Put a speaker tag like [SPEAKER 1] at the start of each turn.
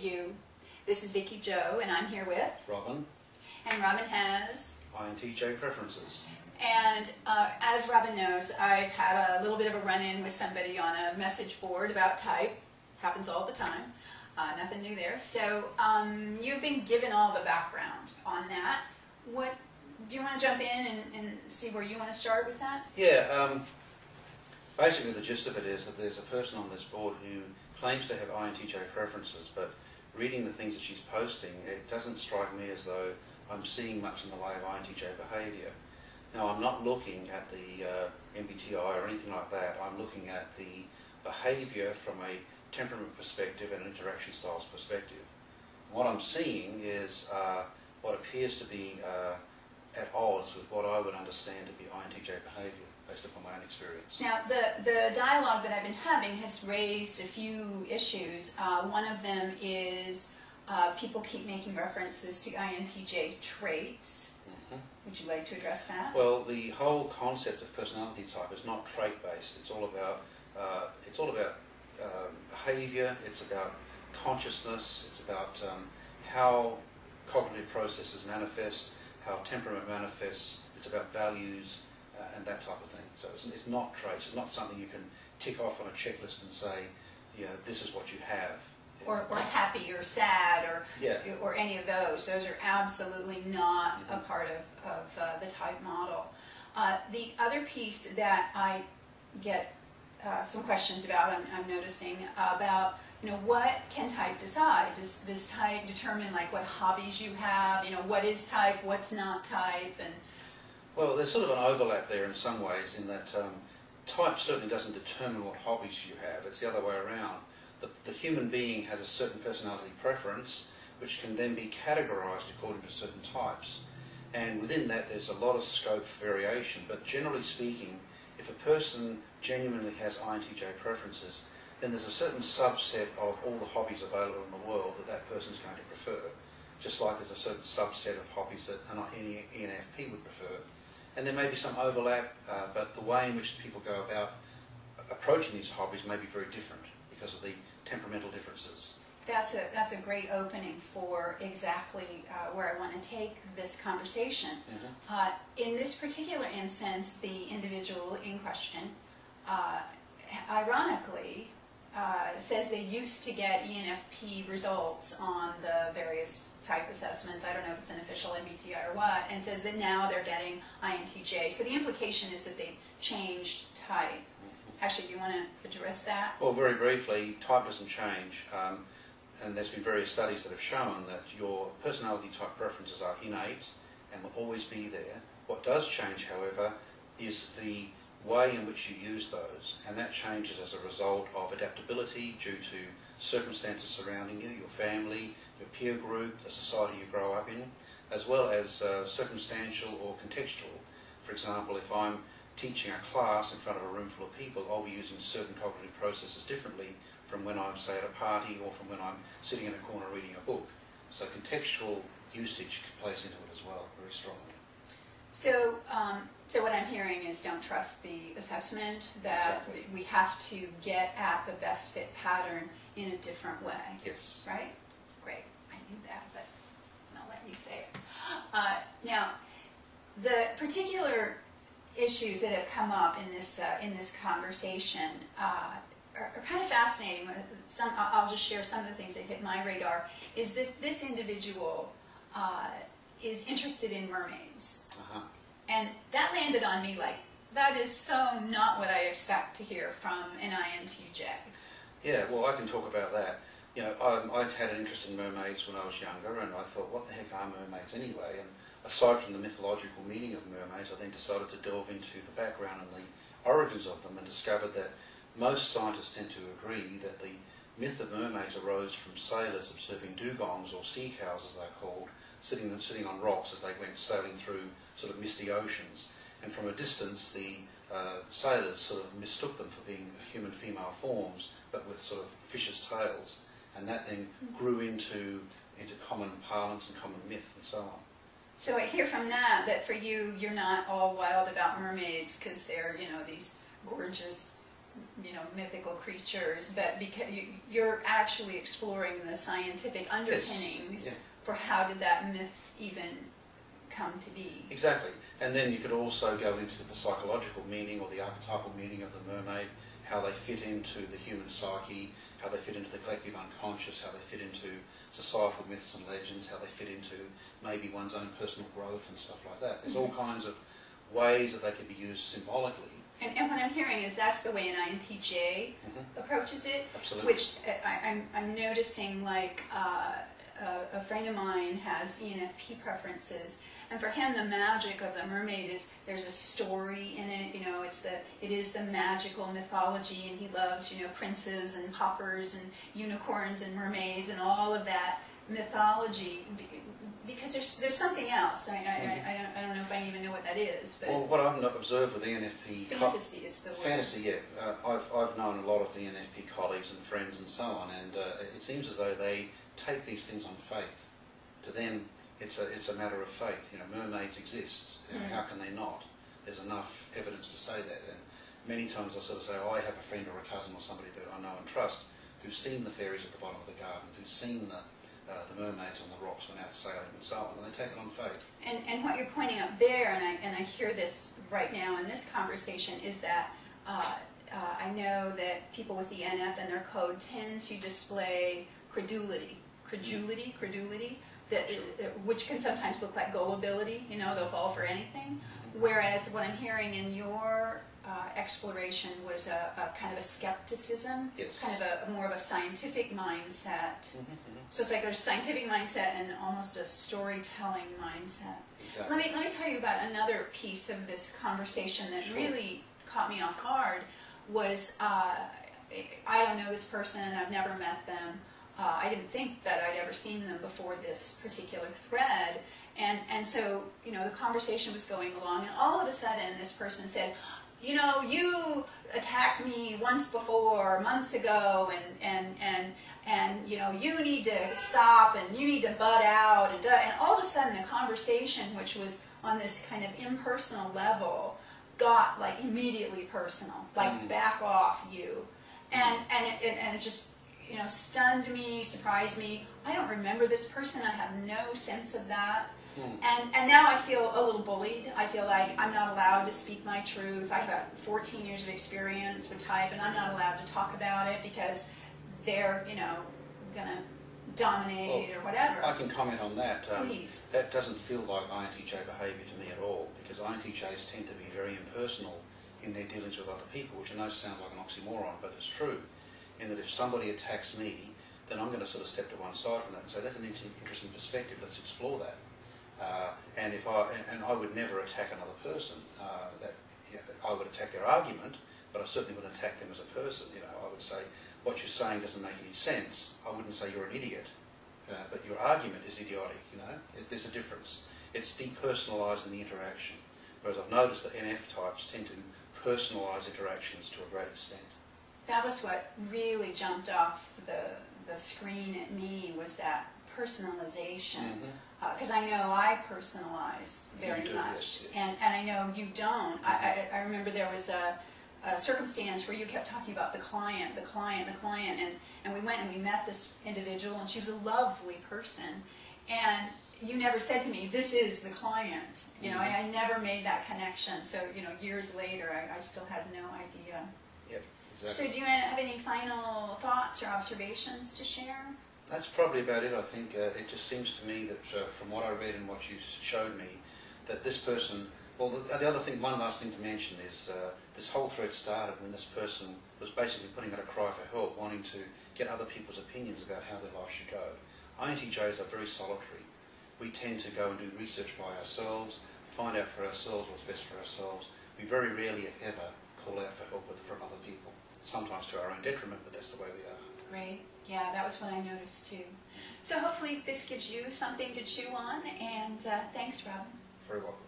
[SPEAKER 1] You. This is Vicki Joe, and I'm here with
[SPEAKER 2] Robin.
[SPEAKER 1] And Robin has
[SPEAKER 2] INTJ preferences.
[SPEAKER 1] And as Robin knows, I've had a little bit of a run-in with somebody on a message board about type. Happens all the time. Nothing new there. So you've been given all the background on that. Do you want to jump in and see where you want to start with that?
[SPEAKER 2] Yeah. Basically, the gist of it is that there's a person on this board who claims to have INTJ preferences, but reading the things that she's posting, it doesn't strike me as though I'm seeing much in the way of INTJ behaviour. Now, I'm not looking at the MBTI or anything like that. I'm looking at the behaviour from a temperament perspective and interaction styles perspective. What I'm seeing is what appears to be at odds with what I would understand to be INTJ behaviour, based upon my own experience.
[SPEAKER 1] Now, the dialogue that I've been having has raised a few issues. One of them is people keep making references to INTJ traits. Mm-hmm. Would you like to address that?
[SPEAKER 2] Well, the whole concept of personality type is not trait-based. It's all about behaviour. It's about consciousness. It's about how cognitive processes manifest, how temperament manifests. It's about values. And that type of thing. So it's not traits. It's not something you can tick off on a checklist and say, you know, this is what you have.
[SPEAKER 1] Or happy or sad
[SPEAKER 2] yeah.
[SPEAKER 1] or any of those. Those are absolutely not a part of the type model. The other piece that I get some questions about, I'm noticing, about, you know, what can type decide? Does type determine like what hobbies you have? You know, what is type, what's not type, and
[SPEAKER 2] well, there's sort of an overlap there in some ways, in that type certainly doesn't determine what hobbies you have. It's the other way around. The human being has a certain personality preference, which can then be categorised according to certain types. And within that, there's a lot of scope for variation. But generally speaking, if a person genuinely has INTJ preferences, then there's a certain subset of all the hobbies available in the world that that person's going to prefer. Just like there's a certain subset of hobbies that any ENFP would prefer. And there may be some overlap, but the way in which people go about approaching these hobbies may be very different because of the temperamental differences.
[SPEAKER 1] That's a great opening for exactly where I want to take this conversation. Mm-hmm. In this particular instance, the individual in question, ironically, says they used to get ENFP results on the various type assessments. I don't know if it's an official MBTI or what, and says that now they're getting INTJ. So the implication is that they've changed type. Actually, do you want to address that?
[SPEAKER 2] Well, very briefly, type doesn't change, and there's been various studies that have shown that your personality type preferences are innate and will always be there. What does change, however, is the way in which you use those, and that changes as a result of adaptability due to circumstances surrounding you, your family, your peer group, the society you grow up in, as well as circumstantial or contextual. For example, if I'm teaching a class in front of a room full of people, I'll be using certain cognitive processes differently from when I'm, say, at a party or from when I'm sitting in a corner reading a book. So contextual usage plays into it as well, very strongly.
[SPEAKER 1] So what I'm hearing is don't trust the assessment, that
[SPEAKER 2] exactly.
[SPEAKER 1] We have to get at the best fit pattern in a different way.
[SPEAKER 2] Yes.
[SPEAKER 1] Right? Great. I knew that, but I'll let you say it. Now, the particular issues that have come up in this conversation are kind of fascinating. I'll just share some of the things that hit my radar. Is this individual is interested in mermaids.
[SPEAKER 2] Uh-huh.
[SPEAKER 1] And that landed on me like, that is so not what I expect to hear from an INTJ.
[SPEAKER 2] Yeah, well, I can talk about that. You know, I had an interest in mermaids when I was younger, and I thought, what the heck are mermaids anyway? And aside from the mythological meaning of mermaids, I then decided to delve into the background and the origins of them, and discovered that most scientists tend to agree that the myth of mermaids arose from sailors observing dugongs, or sea cows as they're called, sitting on rocks as they went sailing through sort of misty oceans. And from a distance, the sailors sort of mistook them for being human female forms, but with sort of fishes' tails. And that then grew into common parlance and common myth and so on.
[SPEAKER 1] So I hear from that for you, you're not all wild about mermaids because they're, you know, these gorgeous mythical creatures, but because you're actually exploring the scientific underpinnings
[SPEAKER 2] Yes. Yeah.
[SPEAKER 1] for how did that myth even come to be.
[SPEAKER 2] Exactly. And then you could also go into the psychological meaning or the archetypal meaning of the mermaid, how they fit into the human psyche, how they fit into the collective unconscious, how they fit into societal myths and legends, how they fit into maybe one's own personal growth and stuff like that. There's all kinds of ways that they could be used symbolically.
[SPEAKER 1] And what I'm hearing is that's the way an INTJ approaches it.
[SPEAKER 2] Absolutely.
[SPEAKER 1] Which I'm noticing, like a friend of mine has ENFP preferences, and for him the magic of the mermaid is there's a story in it. It is the magical mythology, and he loves princes and poppers and unicorns and mermaids and all of that mythology. Because there's something else. I don't know if I even know what that is. But
[SPEAKER 2] well, what I've observed with ENFP...
[SPEAKER 1] Fantasy is the word.
[SPEAKER 2] Fantasy, yeah. I've known a lot of the ENFP colleagues and friends and so on, and it seems as though they take these things on faith. To them, it's a matter of faith. Mermaids exist. How can they not? There's enough evidence to say that. And many times I sort of say, I have a friend or a cousin or somebody that I know and trust who's seen the fairies at the bottom of the garden, who's seen the mermaids on the rocks when out sailing and so on, and they take it on faith.
[SPEAKER 1] And what you're pointing out there, and I hear this right now in this conversation, is that I know that people with the NF and their code tend to display credulity, that, which can sometimes look like gullibility. They'll fall for anything. Whereas what I'm hearing in your exploration was a kind of a skepticism,
[SPEAKER 2] yes.
[SPEAKER 1] kind of more of a scientific mindset. So it's like there's a scientific mindset and almost a storytelling mindset.
[SPEAKER 2] Exactly.
[SPEAKER 1] Let me tell you about another piece of this conversation that
[SPEAKER 2] Sure.
[SPEAKER 1] really caught me off guard. Was I don't know this person, I've never met them. I didn't think that I'd ever seen them before this particular thread. And so, the conversation was going along, and all of a sudden this person said, you attacked me once before, months ago, and you need to stop, and you need to butt out, and all of a sudden the conversation, which was on this kind of impersonal level, got like immediately personal, like back off you, and it just stunned me, surprised me. I don't remember this person. I have no sense of that. And now I feel a little bullied. I feel like I'm not allowed to speak my truth. I've got 14 years of experience with type, and I'm not allowed to talk about it because they're, going to dominate or whatever.
[SPEAKER 2] I can comment on that.
[SPEAKER 1] Please.
[SPEAKER 2] That doesn't feel like INTJ behaviour to me at all, because INTJs tend to be very impersonal in their dealings with other people, which I know sounds like an oxymoron, but it's true. In that if somebody attacks me, then I'm going to sort of step to one side from that and say, that's an interesting perspective, let's explore that. And I would never attack another person. I would attack their argument, but I certainly wouldn't attack them as a person. I would say, what you're saying doesn't make any sense. I wouldn't say you're an idiot, but your argument is idiotic. There's a difference. It's depersonalising the interaction. Whereas I've noticed that NF types tend to personalise interactions to a great extent.
[SPEAKER 1] That was what really jumped off the screen at me, was that personalization. Because I know I personalize very much,
[SPEAKER 2] yes.
[SPEAKER 1] And I know you don't. I remember there was a circumstance where you kept talking about the client, and we went and we met this individual, and she was a lovely person, and you never said to me, this is the client. I never made that connection. So years later, I still had no idea.
[SPEAKER 2] Yep, exactly.
[SPEAKER 1] So do you have any final thoughts or observations to share?
[SPEAKER 2] That's probably about it. I think it just seems to me that from what I read and what you showed me, that this person, well, the other thing, one last thing to mention is this whole thread started when this person was basically putting out a cry for help, wanting to get other people's opinions about how their life should go. INTJs are very solitary. We tend to go and do research by ourselves, find out for ourselves what's best for ourselves. We very rarely, if ever, call out for help from other people. Sometimes to our own detriment, but that's the way we are.
[SPEAKER 1] Great. Yeah, that was what I noticed too. So hopefully this gives you something to chew on, and thanks, Robin.
[SPEAKER 2] Very welcome.